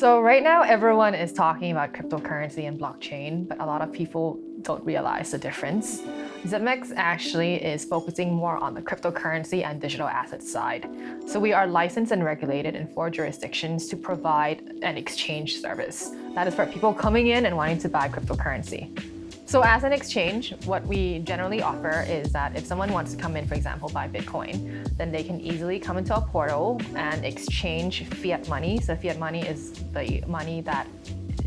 So right now, everyone is talking about cryptocurrency and blockchain, but a lot of people don't realize the difference. Zipmex actually is focusing more on the cryptocurrency and digital assets side. So we are licensed and regulated in 4 jurisdictions to provide an exchange service. That is for people coming in and wanting to buy cryptocurrency. So as an exchange, what we generally offer is that if someone wants to come in, for example, buy Bitcoin, then they can easily come into a portal and exchange fiat money. So fiat money is the money that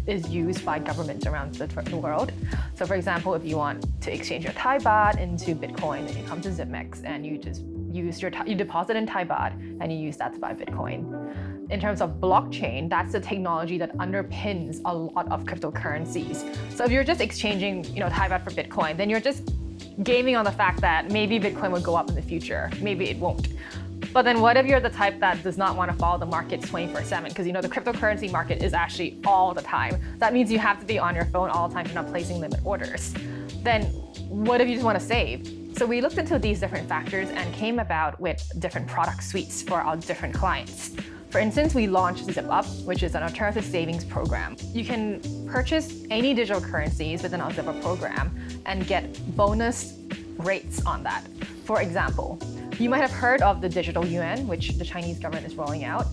is used by governments around the world. So for example, if you want to exchange your Thai baht into Bitcoin, then you come to Zipmex and you just use you deposit in Thai baht and you use that to buy Bitcoin. In terms of blockchain, that's the technology that underpins a lot of cryptocurrencies. So if you're just exchanging, Thai baht for Bitcoin, then you're just gaming on the fact that maybe Bitcoin will go up in the future, maybe it won't. But then what if you're the type that does not want to follow the markets 24/7? Because the cryptocurrency market is actually all the time. That means you have to be on your phone all the time. You're not placing limit orders. Then what if you just want to save? So we looked into these different factors and came about with different product suites for our different clients. For instance, we launched ZipUp, which is an alternative savings program. You can purchase any digital currencies within our ZipUp program and get bonus rates on that. For example, you might have heard of the digital yuan, which the Chinese government is rolling out.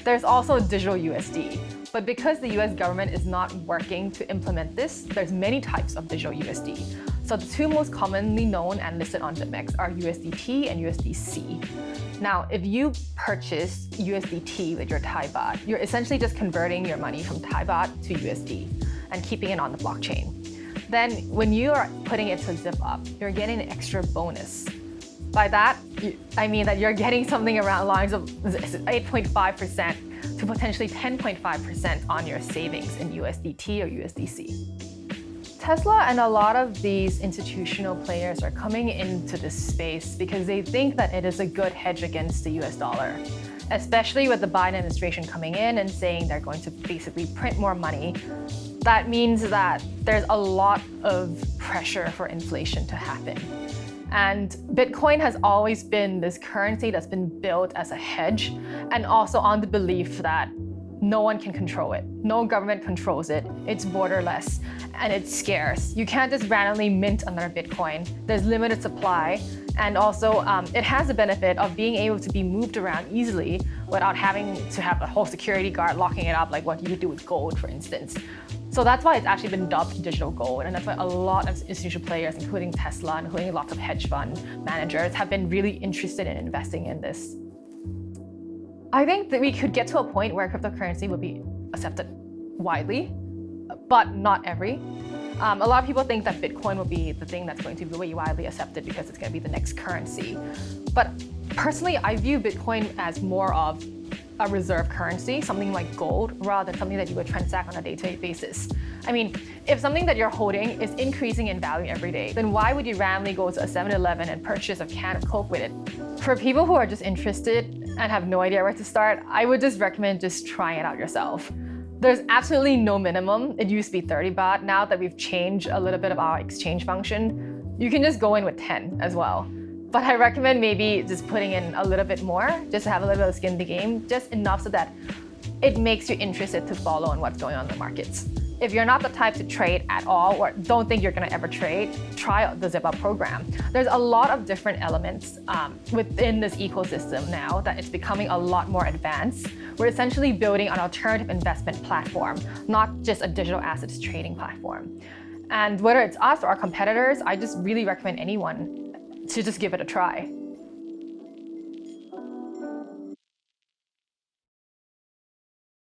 There's also digital USD. But because the US government is not working to implement this, there's many types of digital USD. So the 2 most commonly known and listed on Zipmex are USDT and USDC. Now, if you purchase USDT with your Thai baht, you're essentially just converting your money from Thai baht to USD and keeping it on the blockchain. Then when you are putting it to ZipUp, you're getting an extra bonus. By that, I mean that you're getting something around lines of 8.5% to potentially 10.5% on your savings in USDT or USDC. Tesla and a lot of these institutional players are coming into this space because they think that it is a good hedge against the US dollar, especially with the Biden administration coming in and saying they're going to basically print more money. That means that there's a lot of pressure for inflation to happen. And Bitcoin has always been this currency that's been built as a hedge and also on the belief that no one can control it. No government controls it. It's borderless and it's scarce. You can't just randomly mint another Bitcoin. There's limited supply. And also it has the benefit of being able to be moved around easily without having to have a whole security guard locking it up like what you could do with gold, for instance. So that's why it's actually been dubbed digital gold. And that's why a lot of institutional players, including Tesla, including lots of hedge fund managers, have been really interested in investing in this. I think that we could get to a point where cryptocurrency would be accepted widely, but not every. A lot of people think that Bitcoin will be the thing that's going to be widely accepted because it's going to be the next currency. But personally, I view Bitcoin as more of a reserve currency, something like gold, rather than something that you would transact on a day-to-day basis. I mean, if something that you're holding is increasing in value every day, then why would you randomly go to a 7-Eleven and purchase a can of Coke with it? For people who are just interested and have no idea where to start, I would just recommend just trying it out yourself. There's absolutely no minimum. It used to be 30 baht. Now that we've changed a little bit of our exchange function, you can just go in with 10 as well. But I recommend maybe just putting in a little bit more, just to have a little bit of skin in the game, just enough so that it makes you interested to follow on what's going on in the markets. If you're not the type to trade at all or don't think you're going to ever trade, try out the ZipUp program. There's a lot of different elements within this ecosystem now that it's becoming a lot more advanced. We're essentially building an alternative investment platform, not just a digital assets trading platform. And whether it's us or our competitors, I just really recommend anyone to just give it a try.